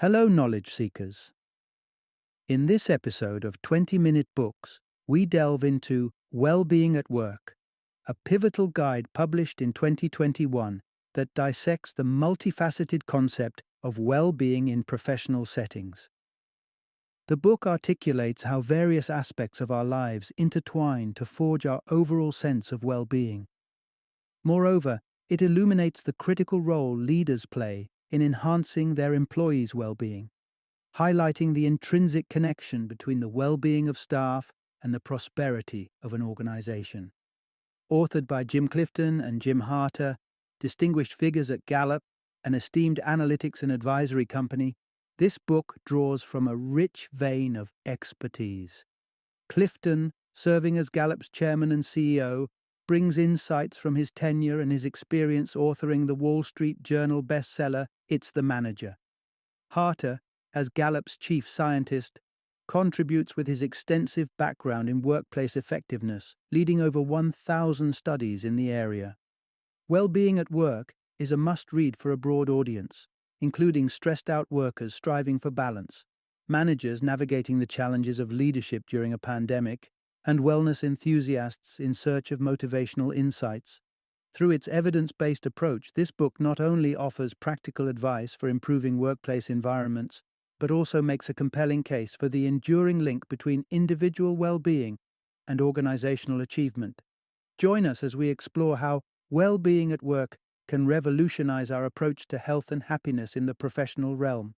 Hello, knowledge seekers. In this episode of 20-Minute Books, we delve into Wellbeing at Work, a pivotal guide published in 2021 that dissects the multifaceted concept of well-being in professional settings. The book articulates how various aspects of our lives intertwine to forge our overall sense of well-being. Moreover, it illuminates the critical role leaders play in enhancing their employees' well-being, highlighting the intrinsic connection between the well-being of staff and the prosperity of an organization. Authored by Jim Clifton and Jim Harter, distinguished figures at Gallup, an esteemed analytics and advisory company, this book draws from a rich vein of expertise. Clifton, serving as Gallup's chairman and CEO, brings insights from his tenure and his experience authoring the Wall Street Journal bestseller, It's the Manager. Harter, as Gallup's chief scientist, contributes with his extensive background in workplace effectiveness, leading over 1,000 studies in the area. Wellbeing at Work is a must-read for a broad audience, including stressed-out workers striving for balance, managers navigating the challenges of leadership during a pandemic, and wellness enthusiasts in search of motivational insights. Through its evidence-based approach, this book not only offers practical advice for improving workplace environments, but also makes a compelling case for the enduring link between individual well-being and organizational achievement. Join us as we explore how well-being at work can revolutionize our approach to health and happiness in the professional realm.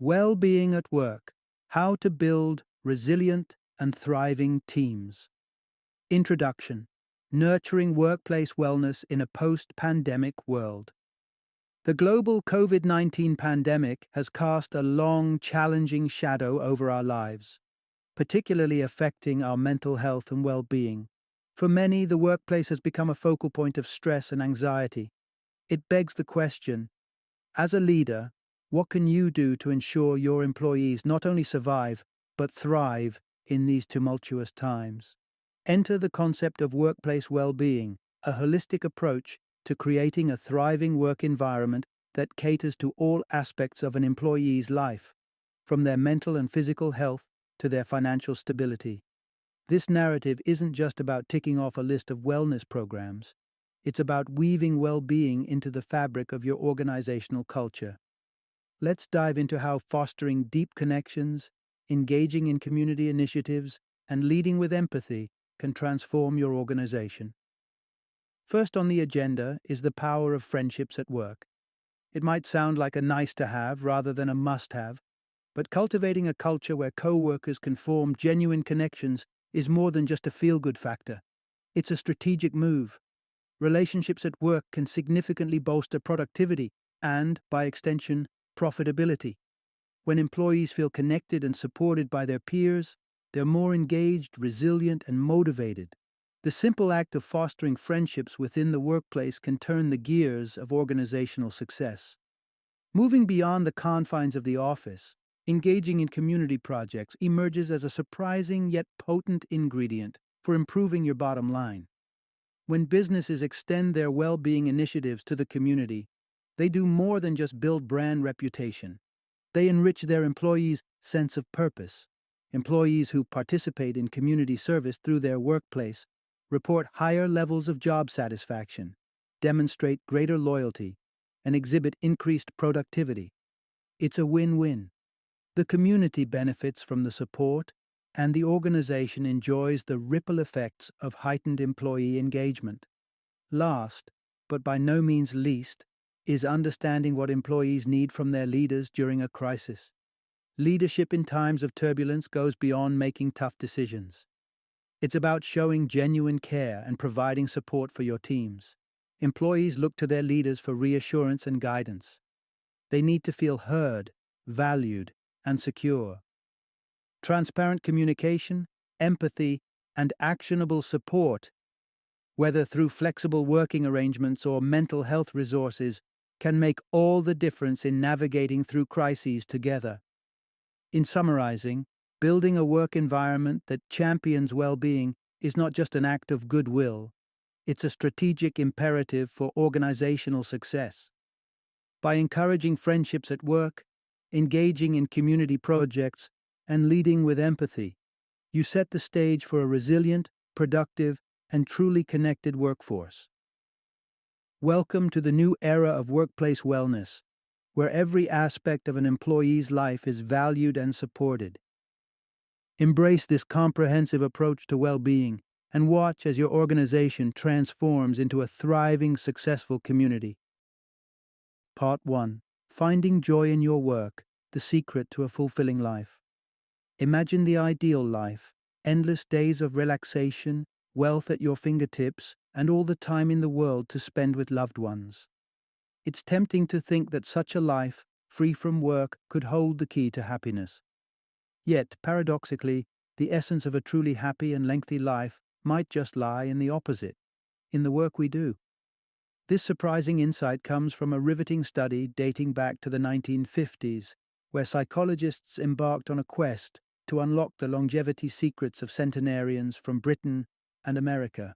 Well-being at Work: How to Build Resilient and Thriving Teams. Introduction: Nurturing Workplace Wellness in a Post-Pandemic World. The global COVID-19 pandemic has cast a long, challenging shadow over our lives, particularly affecting our mental health and well-being. For many, the workplace has become a focal point of stress and anxiety. It begs the question, as a leader, what can you do to ensure your employees not only survive, but thrive in these tumultuous times? Enter the concept of workplace well-being, a holistic approach to creating a thriving work environment that caters to all aspects of an employee's life, from their mental and physical health to their financial stability. This narrative isn't just about ticking off a list of wellness programs. It's about weaving well-being into the fabric of your organizational culture. Let's dive into how fostering deep connections, engaging in community initiatives, and leading with empathy can transform your organization. First on the agenda is the power of friendships at work. It might sound like a nice-to-have rather than a must-have, but cultivating a culture where co-workers can form genuine connections is more than just a feel-good factor. It's a strategic move. Relationships at work can significantly bolster productivity and, by extension, profitability. When employees feel connected and supported by their peers, they're more engaged, resilient, and motivated. The simple act of fostering friendships within the workplace can turn the gears of organizational success. Moving beyond the confines of the office, engaging in community projects emerges as a surprising yet potent ingredient for improving your bottom line. When businesses extend their well-being initiatives to the community, they do more than just build brand reputation. They enrich their employees' sense of purpose. Employees who participate in community service through their workplace report higher levels of job satisfaction, demonstrate greater loyalty, and exhibit increased productivity. It's a win-win. The community benefits from the support, and the organization enjoys the ripple effects of heightened employee engagement. Last, but by no means least, is understanding what employees need from their leaders during a crisis. Leadership in times of turbulence goes beyond making tough decisions. It's about showing genuine care and providing support for your teams. Employees look to their leaders for reassurance and guidance. They need to feel heard, valued, and secure. Transparent communication, empathy, and actionable support, whether through flexible working arrangements or mental health resources, can make all the difference in navigating through crises together. In summarizing, building a work environment that champions well-being is not just an act of goodwill, it's a strategic imperative for organizational success. By encouraging friendships at work, engaging in community projects, and leading with empathy, you set the stage for a resilient, productive, and truly connected workforce. Welcome to the new era of workplace wellness, where every aspect of an employee's life is valued and supported. Embrace this comprehensive approach to well-being and watch as your organization transforms into a thriving, successful community. Part 1. Finding joy in your work, the secret to a fulfilling life. Imagine the ideal life, endless days of relaxation, wealth at your fingertips, and all the time in the world to spend with loved ones. It's tempting to think that such a life, free from work, could hold the key to happiness. Yet, paradoxically, the essence of a truly happy and lengthy life might just lie in the opposite, in the work we do. This surprising insight comes from a riveting study dating back to the 1950s, where psychologists embarked on a quest to unlock the longevity secrets of centenarians from Britain and America.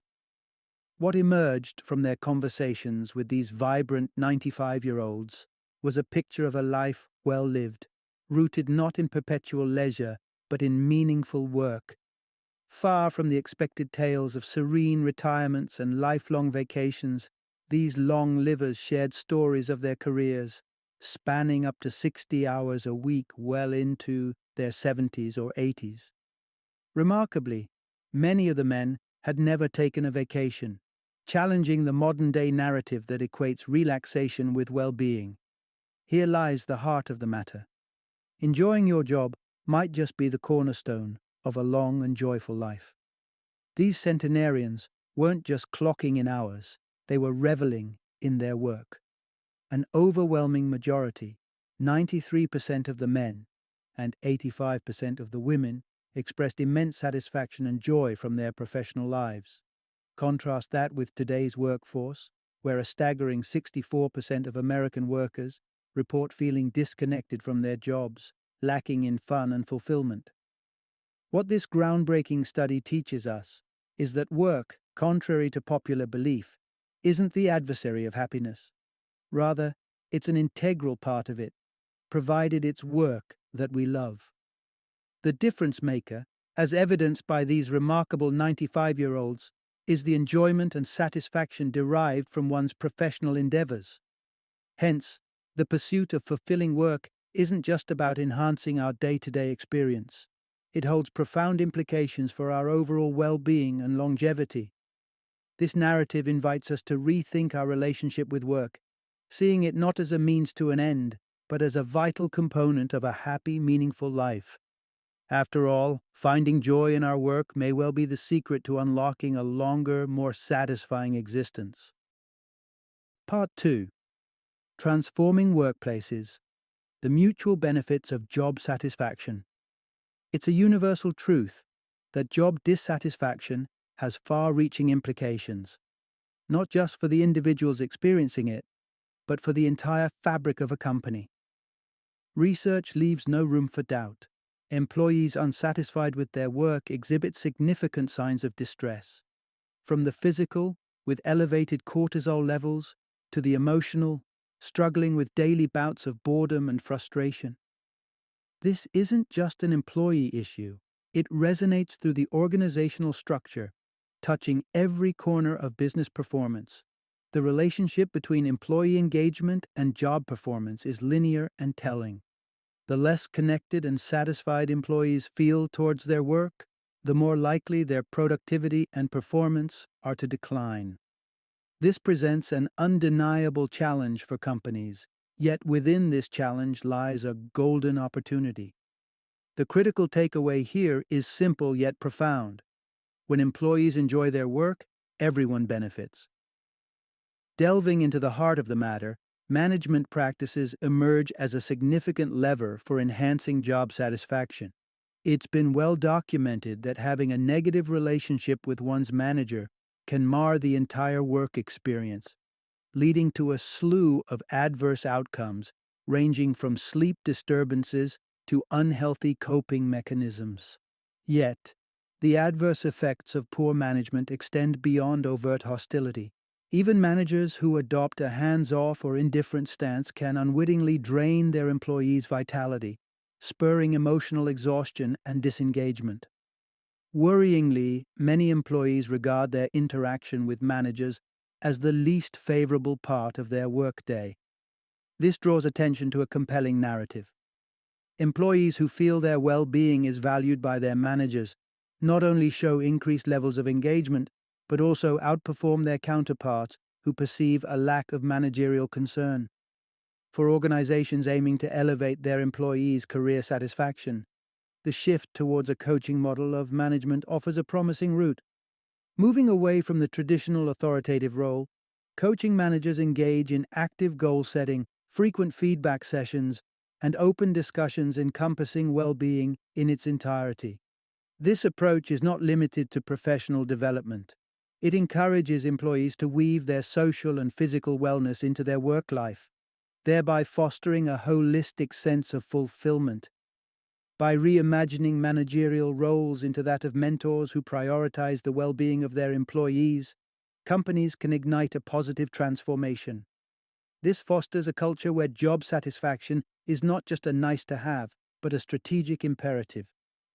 What emerged from their conversations with these vibrant 95-year-olds was a picture of a life well lived, rooted not in perpetual leisure, but in meaningful work. Far from the expected tales of serene retirements and lifelong vacations, these long livers shared stories of their careers, spanning up to 60 hours a week well into their 70s or 80s. Remarkably, many of the men had never taken a vacation, challenging the modern-day narrative that equates relaxation with well-being. Here lies the heart of the matter. Enjoying your job might just be the cornerstone of a long and joyful life. These centenarians weren't just clocking in hours, they were reveling in their work. An overwhelming majority, 93% of the men and 85% of the women, expressed immense satisfaction and joy from their professional lives. Contrast that with today's workforce, where a staggering 64% of American workers report feeling disconnected from their jobs, lacking in fun and fulfillment. What this groundbreaking study teaches us is that work, contrary to popular belief, isn't the adversary of happiness. Rather, it's an integral part of it, provided it's work that we love. The difference maker, as evidenced by these remarkable 95-year-olds, is the enjoyment and satisfaction derived from one's professional endeavors. Hence, the pursuit of fulfilling work isn't just about enhancing our day-to-day experience. It holds profound implications for our overall well-being and longevity. This narrative invites us to rethink our relationship with work, seeing it not as a means to an end, but as a vital component of a happy, meaningful life. After all, finding joy in our work may well be the secret to unlocking a longer, more satisfying existence. Part 2. Transforming workplaces. The mutual benefits of job satisfaction. It's a universal truth that job dissatisfaction has far-reaching implications, not just for the individuals experiencing it, but for the entire fabric of a company. Research leaves no room for doubt. Employees unsatisfied with their work exhibit significant signs of distress, from the physical, with elevated cortisol levels, to the emotional, struggling with daily bouts of boredom and frustration. This isn't just an employee issue. It resonates through the organizational structure, touching every corner of business performance. The relationship between employee engagement and job performance is linear and telling. The less connected and satisfied employees feel towards their work, the more likely their productivity and performance are to decline. This presents an undeniable challenge for companies, yet within this challenge lies a golden opportunity. The critical takeaway here is simple yet profound. When employees enjoy their work, everyone benefits. Delving into the heart of the matter, management practices emerge as a significant lever for enhancing job satisfaction. It's been well documented that having a negative relationship with one's manager can mar the entire work experience, leading to a slew of adverse outcomes ranging from sleep disturbances to unhealthy coping mechanisms. Yet, The adverse effects of poor management extend beyond overt hostility. Even managers who adopt a hands-off or indifferent stance can unwittingly drain their employees' vitality, spurring emotional exhaustion and disengagement. Worryingly, many employees regard their interaction with managers as the least favorable part of their workday. This draws attention to a compelling narrative. Employees who feel their well-being is valued by their managers not only show increased levels of engagement, but also outperform their counterparts who perceive a lack of managerial concern. For organizations aiming to elevate their employees' career satisfaction, the shift towards a coaching model of management offers a promising route. Moving away from the traditional authoritative role, coaching managers engage in active goal setting, frequent feedback sessions, and open discussions encompassing well-being in its entirety. This approach is not limited to professional development. It encourages employees to weave their social and physical wellness into their work life, thereby fostering a holistic sense of fulfillment. By reimagining managerial roles into that of mentors who prioritize the well-being of their employees, companies can ignite a positive transformation. This fosters a culture where job satisfaction is not just a nice-to-have, but a strategic imperative,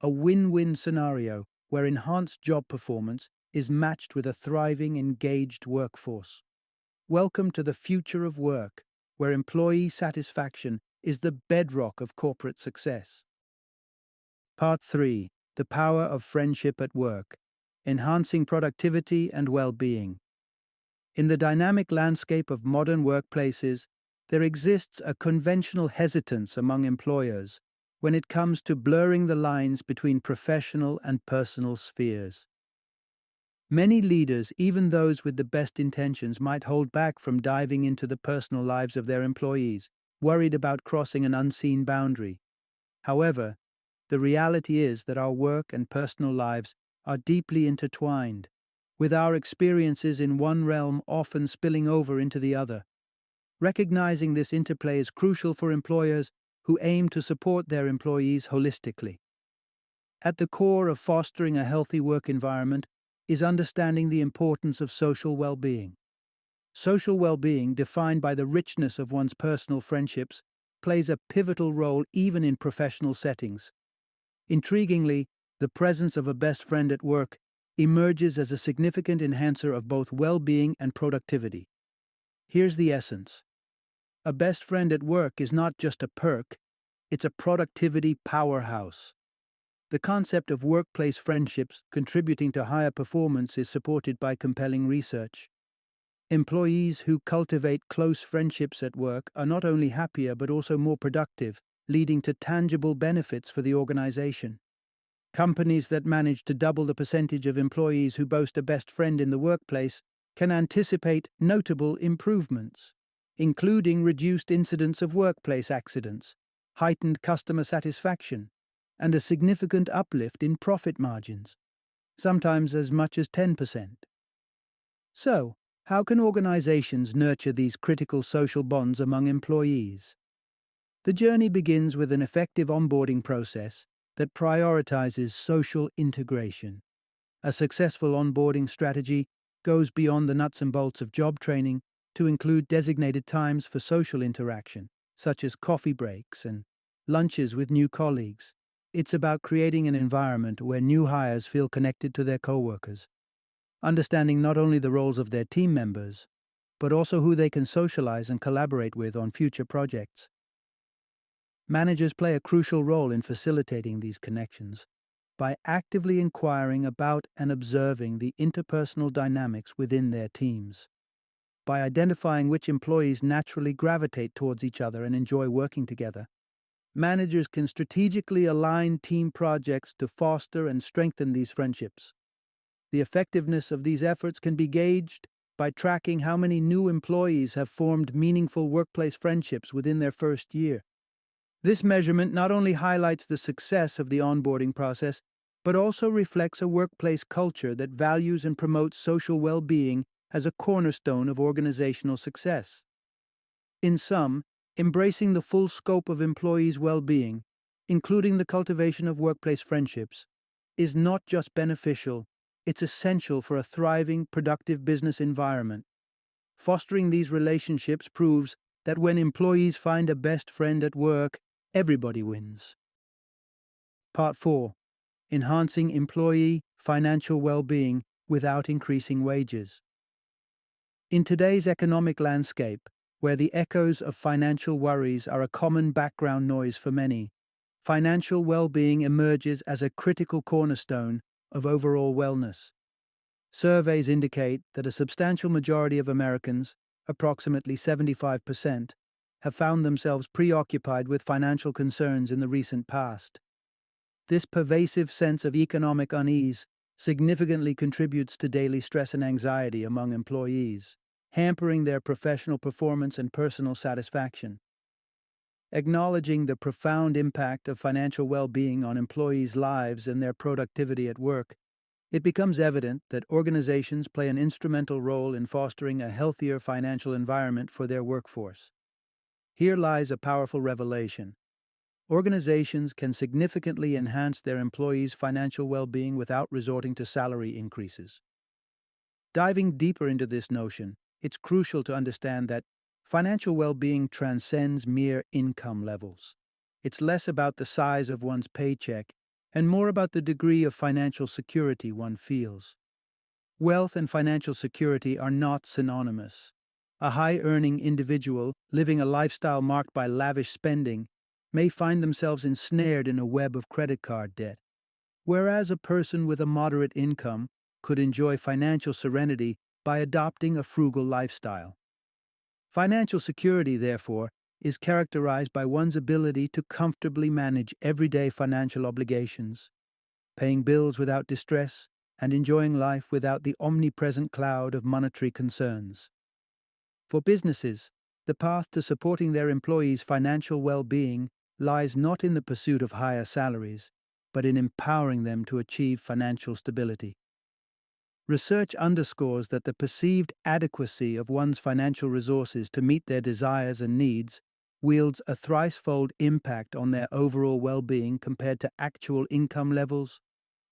a win-win scenario where enhanced job performance is matched with a thriving, engaged workforce. Welcome to the future of work, where employee satisfaction is the bedrock of corporate success. Part 3. The Power of Friendship at Work, Enhancing Productivity and Well-Being. In the dynamic landscape of modern workplaces, there exists a conventional hesitance among employers when it comes to blurring the lines between professional and personal spheres. Many leaders, even those with the best intentions, might hold back from diving into the personal lives of their employees, worried about crossing an unseen boundary. However, the reality is that our work and personal lives are deeply intertwined, with our experiences in one realm often spilling over into the other. Recognizing this interplay is crucial for employers who aim to support their employees holistically. At the core of fostering a healthy work environment is understanding the importance of social well-being. Social well-being, defined by the richness of one's personal friendships, plays a pivotal role even in professional settings. Intriguingly, the presence of a best friend at work emerges as a significant enhancer of both well-being and productivity. Here's the essence. A best friend at work is not just a perk, it's a productivity powerhouse. The concept of workplace friendships contributing to higher performance is supported by compelling research. Employees who cultivate close friendships at work are not only happier but also more productive, leading to tangible benefits for the organization. Companies that manage to double the percentage of employees who boast a best friend in the workplace can anticipate notable improvements, including reduced incidence of workplace accidents, heightened customer satisfaction, and a significant uplift in profit margins, sometimes as much as 10%. So, how can organizations nurture these critical social bonds among employees? The journey begins with an effective onboarding process that prioritizes social integration. A successful onboarding strategy goes beyond the nuts and bolts of job training to include designated times for social interaction, such as coffee breaks and lunches with new colleagues. It's about creating an environment where new hires feel connected to their coworkers, understanding not only the roles of their team members, but also who they can socialize and collaborate with on future projects. Managers play a crucial role in facilitating these connections by actively inquiring about and observing the interpersonal dynamics within their teams. By identifying which employees naturally gravitate towards each other and enjoy working together, managers can strategically align team projects to foster and strengthen these friendships. The effectiveness of these efforts can be gauged by tracking how many new employees have formed meaningful workplace friendships within their first year. This measurement not only highlights the success of the onboarding process, but also reflects a workplace culture that values and promotes social well-being as a cornerstone of organizational success. In sum, embracing the full scope of employees' well-being, including the cultivation of workplace friendships, is not just beneficial, it's essential for a thriving, productive business environment. Fostering these relationships proves that when employees find a best friend at work, everybody wins. Part 4. Enhancing employee financial well-being without increasing wages. In today's economic landscape, where the echoes of financial worries are a common background noise for many, financial well-being emerges as a critical cornerstone of overall wellness. Surveys indicate that a substantial majority of Americans, approximately 75%, have found themselves preoccupied with financial concerns in the recent past. This pervasive sense of economic unease significantly contributes to daily stress and anxiety among employees, hampering their professional performance and personal satisfaction. Acknowledging the profound impact of financial well-being on employees' lives and their productivity at work, it becomes evident that organizations play an instrumental role in fostering a healthier financial environment for their workforce. Here lies a powerful revelation. Organizations can significantly enhance their employees' financial well-being without resorting to salary increases. Diving deeper into this notion, it's crucial to understand that financial well-being transcends mere income levels. It's less about the size of one's paycheck and more about the degree of financial security one feels. Wealth and financial security are not synonymous. A high-earning individual living a lifestyle marked by lavish spending may find themselves ensnared in a web of credit card debt, whereas a person with a moderate income could enjoy financial serenity by adopting a frugal lifestyle. Financial security, therefore, is characterized by one's ability to comfortably manage everyday financial obligations, paying bills without distress, and enjoying life without the omnipresent cloud of monetary concerns. For businesses, the path to supporting their employees' financial well-being lies not in the pursuit of higher salaries, but in empowering them to achieve financial stability. Research underscores that the perceived adequacy of one's financial resources to meet their desires and needs wields a thricefold impact on their overall well-being compared to actual income levels.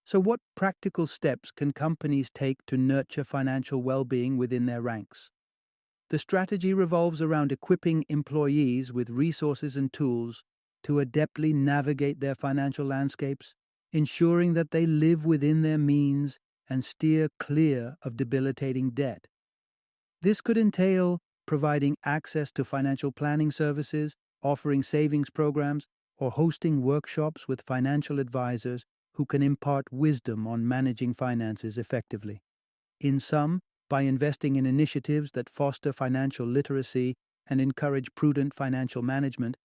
So what practical steps can companies take to nurture financial well-being within their ranks? The strategy revolves around equipping employees with resources and tools to adeptly navigate their financial landscapes, ensuring that they live within their means and steer clear of debilitating debt. This could entail providing access to financial planning services, offering savings programs, or hosting workshops with financial advisors who can impart wisdom on managing finances effectively. In sum, by investing in initiatives that foster financial literacy and encourage prudent financial management,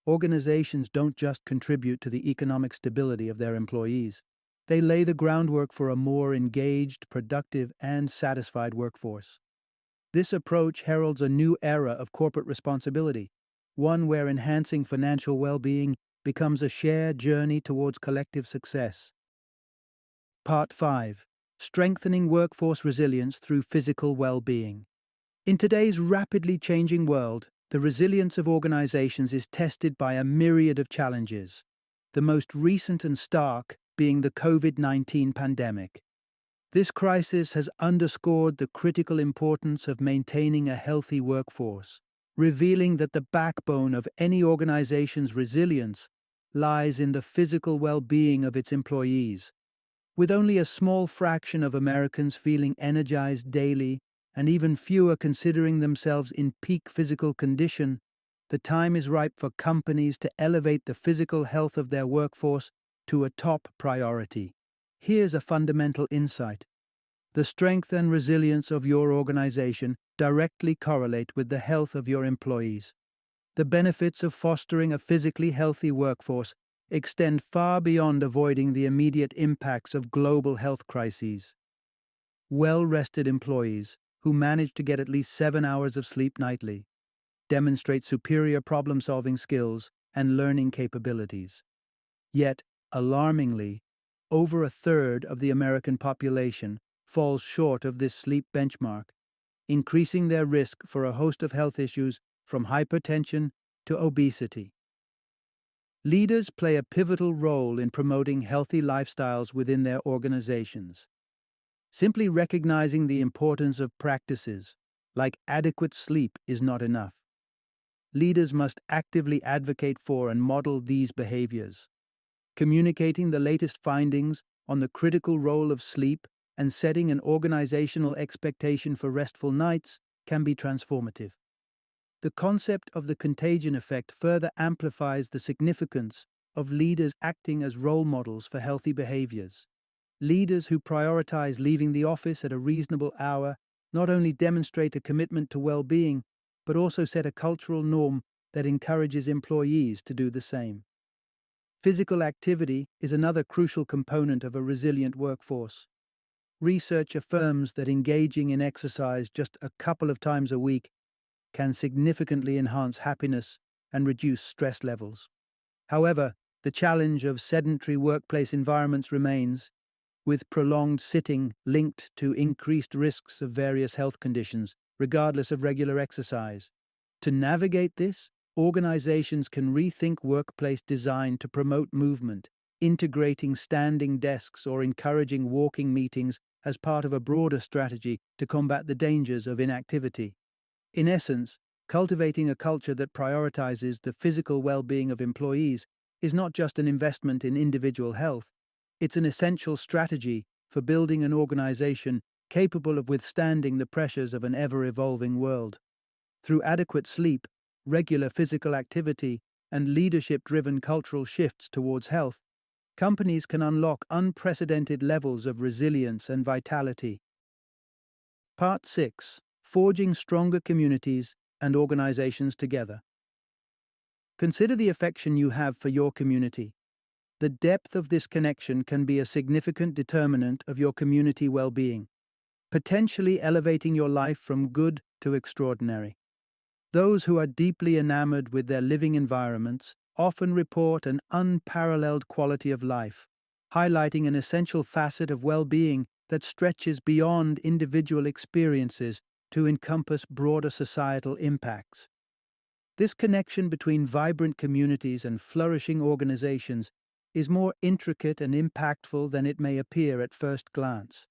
organizations don't just contribute to the economic stability of their employees. They lay the groundwork for a more engaged, productive, and satisfied workforce. This approach heralds a new era of corporate responsibility, one where enhancing financial well-being becomes a shared journey towards collective success. Part 5. Strengthening workforce resilience through physical well-being. In today's rapidly changing world, the resilience of organizations is tested by a myriad of challenges, the most recent and stark being the COVID-19 pandemic. This crisis has underscored the critical importance of maintaining a healthy workforce, revealing that the backbone of any organization's resilience lies in the physical well-being of its employees. With only a small fraction of Americans feeling energized daily, and even fewer considering themselves in peak physical condition, the time is ripe for companies to elevate the physical health of their workforce to a top priority. Here's a fundamental insight. The strength and resilience of your organization directly correlate with the health of your employees. The benefits of fostering a physically healthy workforce extend far beyond avoiding the immediate impacts of global health crises. Well-rested employees, who manage to get at least 7 hours of sleep nightly, demonstrate superior problem-solving skills and learning capabilities. Yet, alarmingly, over a third of the American population falls short of this sleep benchmark, increasing their risk for a host of health issues from hypertension to obesity. Leaders play a pivotal role in promoting healthy lifestyles within their organizations. Simply recognizing the importance of practices, like adequate sleep, is not enough. Leaders must actively advocate for and model these behaviors. Communicating the latest findings on the critical role of sleep and setting an organizational expectation for restful nights can be transformative. The concept of the contagion effect further amplifies the significance of leaders acting as role models for healthy behaviors. Leaders who prioritize leaving the office at a reasonable hour not only demonstrate a commitment to well-being, but also set a cultural norm that encourages employees to do the same. Physical activity is another crucial component of a resilient workforce. Research affirms that engaging in exercise just a couple of times a week can significantly enhance happiness and reduce stress levels. However, the challenge of sedentary workplace environments remains, with prolonged sitting linked to increased risks of various health conditions, regardless of regular exercise. To navigate this, organizations can rethink workplace design to promote movement, integrating standing desks or encouraging walking meetings as part of a broader strategy to combat the dangers of inactivity. In essence, cultivating a culture that prioritizes the physical well-being of employees is not just an investment in individual health, it's an essential strategy for building an organization capable of withstanding the pressures of an ever-evolving world. Through adequate sleep, regular physical activity, and leadership-driven cultural shifts towards health, companies can unlock unprecedented levels of resilience and vitality. Part 6. Forging stronger communities and organizations together. Consider the affection you have for your community. The depth of this connection can be a significant determinant of your community well-being, potentially elevating your life from good to extraordinary. Those who are deeply enamored with their living environments often report an unparalleled quality of life, highlighting an essential facet of well-being that stretches beyond individual experiences to encompass broader societal impacts. This connection between vibrant communities and flourishing organizations is more intricate and impactful than it may appear at first glance.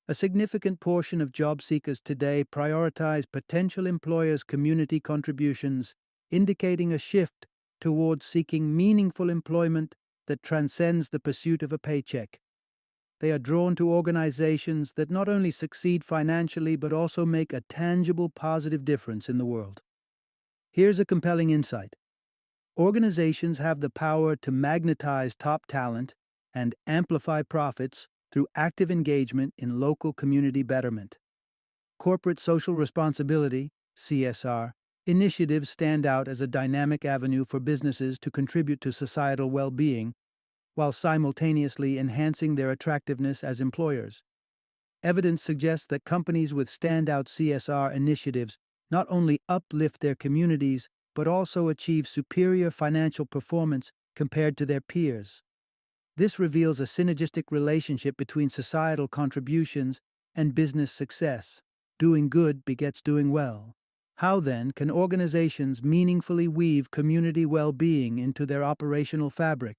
A significant portion of job seekers today prioritize potential employers' community contributions, indicating a shift towards seeking meaningful employment that transcends the pursuit of a paycheck. They are drawn to organizations that not only succeed financially but also make a tangible positive difference in the world. Here's a compelling insight. Organizations have the power to magnetize top talent and amplify profits through active engagement in local community betterment. Corporate social responsibility, CSR, initiatives stand out as a dynamic avenue for businesses to contribute to societal well-being while simultaneously enhancing their attractiveness as employers. Evidence suggests that companies with standout CSR initiatives not only uplift their communities but also achieve superior financial performance compared to their peers. This reveals a synergistic relationship between societal contributions and business success. Doing good begets doing well. How then can organizations meaningfully weave community well-being into their operational fabric?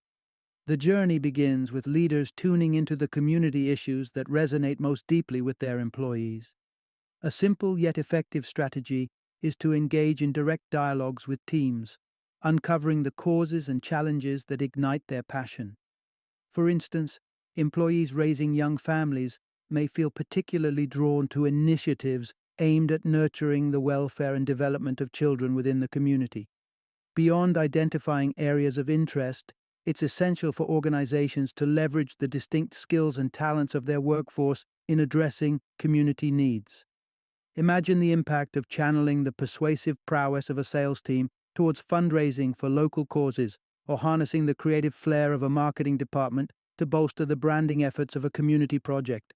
The journey begins with leaders tuning into the community issues that resonate most deeply with their employees. A simple yet effective strategy is to engage in direct dialogues with teams, uncovering the causes and challenges that ignite their passion. For instance, employees raising young families may feel particularly drawn to initiatives aimed at nurturing the welfare and development of children within the community. Beyond identifying areas of interest, it's essential for organizations to leverage the distinct skills and talents of their workforce in addressing community needs. Imagine the impact of channeling the persuasive prowess of a sales team towards fundraising for local causes, or harnessing the creative flair of a marketing department to bolster the branding efforts of a community project.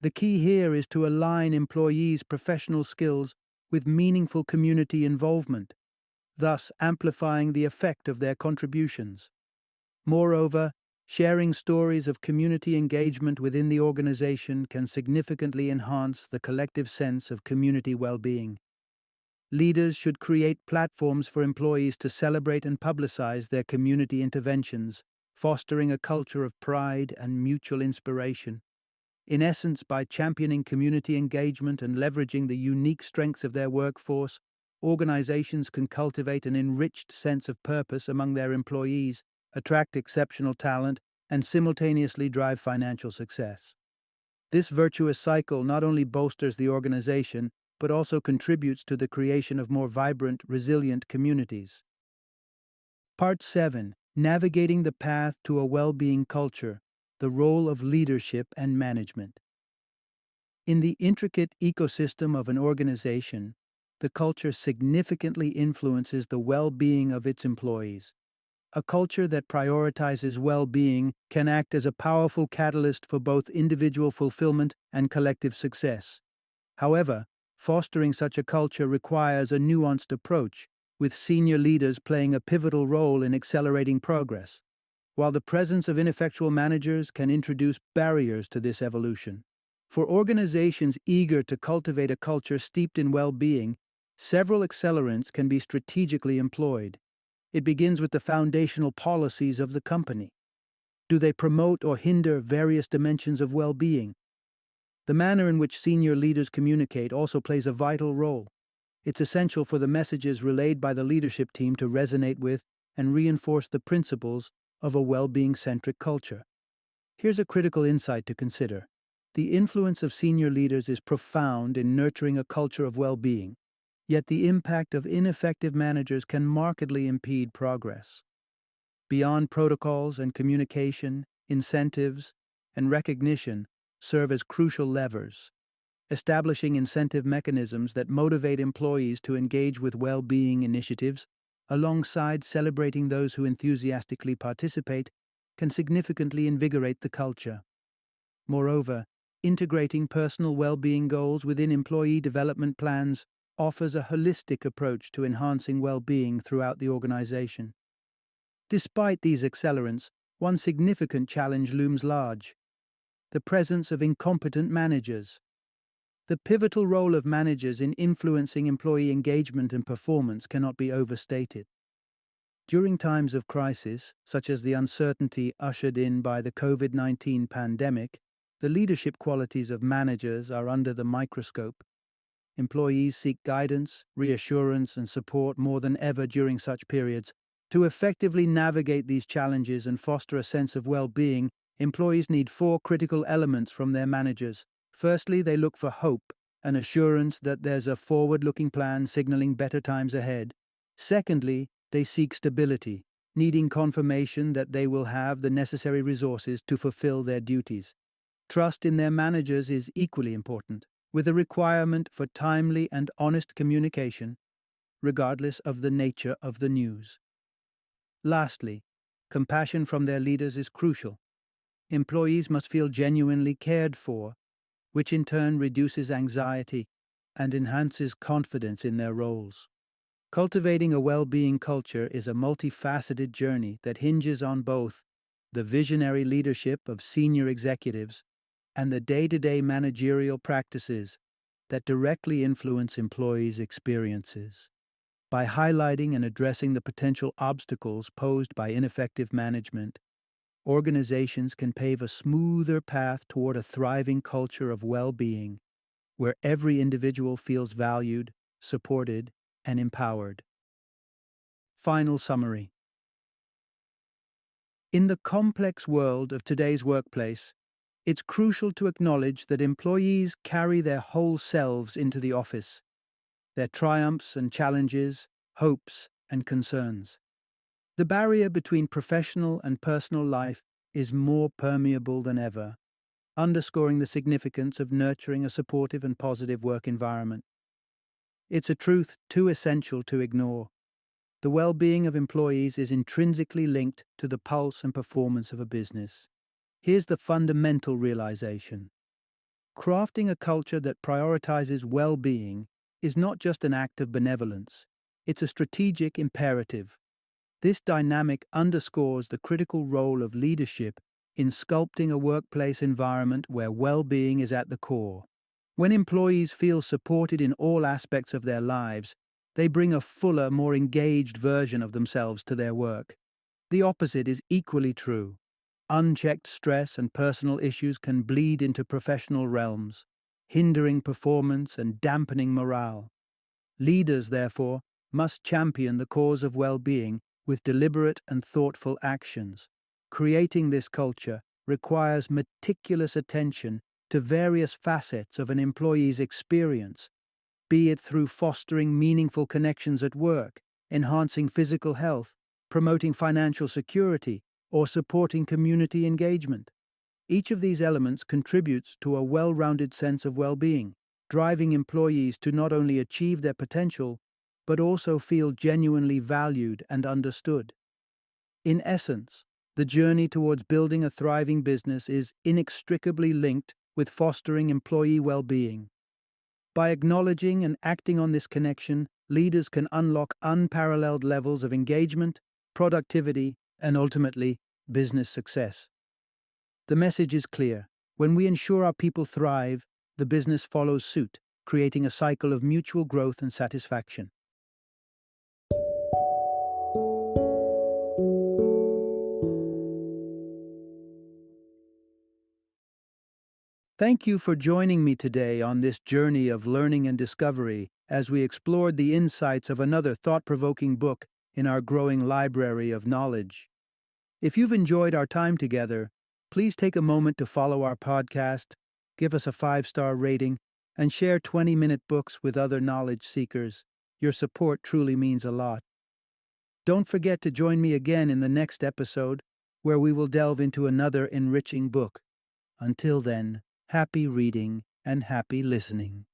The key here is to align employees' professional skills with meaningful community involvement, thus amplifying the effect of their contributions. Moreover, sharing stories of community engagement within the organization can significantly enhance the collective sense of community well-being. Leaders should create platforms for employees to celebrate and publicize their community interventions, fostering a culture of pride and mutual inspiration. In essence, by championing community engagement and leveraging the unique strengths of their workforce, organizations can cultivate an enriched sense of purpose among their employees, attract exceptional talent, and simultaneously drive financial success. This virtuous cycle not only bolsters the organization, but also contributes to the creation of more vibrant, resilient communities. Part 7: Navigating the Path to a Well-Being Culture, the Role of Leadership and Management. In the intricate ecosystem of an organization, the culture significantly influences the well-being of its employees. A culture that prioritizes well-being can act as a powerful catalyst for both individual fulfillment and collective success. However, fostering such a culture requires a nuanced approach, with senior leaders playing a pivotal role in accelerating progress, while the presence of ineffectual managers can introduce barriers to this evolution. For organizations eager to cultivate a culture steeped in well-being, several accelerants can be strategically employed. It begins with the foundational policies of the company. Do they promote or hinder various dimensions of well-being? The manner in which senior leaders communicate also plays a vital role. It's essential for the messages relayed by the leadership team to resonate with and reinforce the principles of a well-being-centric culture. Here's a critical insight to consider. The influence of senior leaders is profound in nurturing a culture of well-being, yet the impact of ineffective managers can markedly impede progress. Beyond protocols and communication, incentives and recognition serve as crucial levers. Establishing incentive mechanisms that motivate employees to engage with well-being initiatives, alongside celebrating those who enthusiastically participate, can significantly invigorate the culture. Moreover, integrating personal well-being goals within employee development plans offers a holistic approach to enhancing well-being throughout the organization. Despite these accelerants, one significant challenge looms large: the presence of incompetent managers. The pivotal role of managers in influencing employee engagement and performance cannot be overstated. During times of crisis, such as the uncertainty ushered in by the COVID-19 pandemic, the leadership qualities of managers are under the microscope. Employees seek guidance, reassurance, and support more than ever during such periods. To effectively navigate these challenges and foster a sense of well-being, employees need four critical elements from their managers. Firstly, they look for hope, an assurance that there's a forward-looking plan signaling better times ahead. Secondly, they seek stability, needing confirmation that they will have the necessary resources to fulfill their duties. Trust in their managers is equally important, with a requirement for timely and honest communication, regardless of the nature of the news. Lastly, compassion from their leaders is crucial. Employees must feel genuinely cared for, which in turn reduces anxiety and enhances confidence in their roles. Cultivating a well-being culture is a multifaceted journey that hinges on both the visionary leadership of senior executives and the day-to-day managerial practices that directly influence employees' experiences. By highlighting and addressing the potential obstacles posed by ineffective management, organizations can pave a smoother path toward a thriving culture of well-being, where every individual feels valued, supported, and empowered. Final summary. In the complex world of today's workplace, it's crucial to acknowledge that employees carry their whole selves into the office, their triumphs and challenges, hopes and concerns. The barrier between professional and personal life is more permeable than ever, underscoring the significance of nurturing a supportive and positive work environment. It's a truth too essential to ignore. The well-being of employees is intrinsically linked to the pulse and performance of a business. Here's the fundamental realization. Crafting a culture that prioritizes well-being is not just an act of benevolence, it's a strategic imperative. This dynamic underscores the critical role of leadership in sculpting a workplace environment where well-being is at the core. When employees feel supported in all aspects of their lives, They bring a fuller, more engaged version of themselves to their work. The opposite is equally true. Unchecked stress and personal issues can bleed into professional realms, hindering performance and dampening morale. Leaders, therefore, must champion the cause of well-being with deliberate and thoughtful actions. Creating this culture requires meticulous attention to various facets of an employee's experience, be it through fostering meaningful connections at work, enhancing physical health, promoting financial security, or supporting community engagement. Each of these elements contributes to a well-rounded sense of well-being, driving employees to not only achieve their potential, but also feel genuinely valued and understood. In essence, the journey towards building a thriving business is inextricably linked with fostering employee well-being. By acknowledging and acting on this connection, leaders can unlock unparalleled levels of engagement, productivity, and ultimately, business success. The message is clear. When we ensure our people thrive, the business follows suit, creating a cycle of mutual growth and satisfaction. Thank you for joining me today on this journey of learning and discovery as we explored the insights of another thought-provoking book in our growing library of knowledge. If you've enjoyed our time together, please take a moment to follow our podcast, give us a 5-star rating, and share 20-minute books with other knowledge seekers. Your support truly means a lot. Don't forget to join me again in the next episode, where we will delve into another enriching book. Until then, happy reading and happy listening.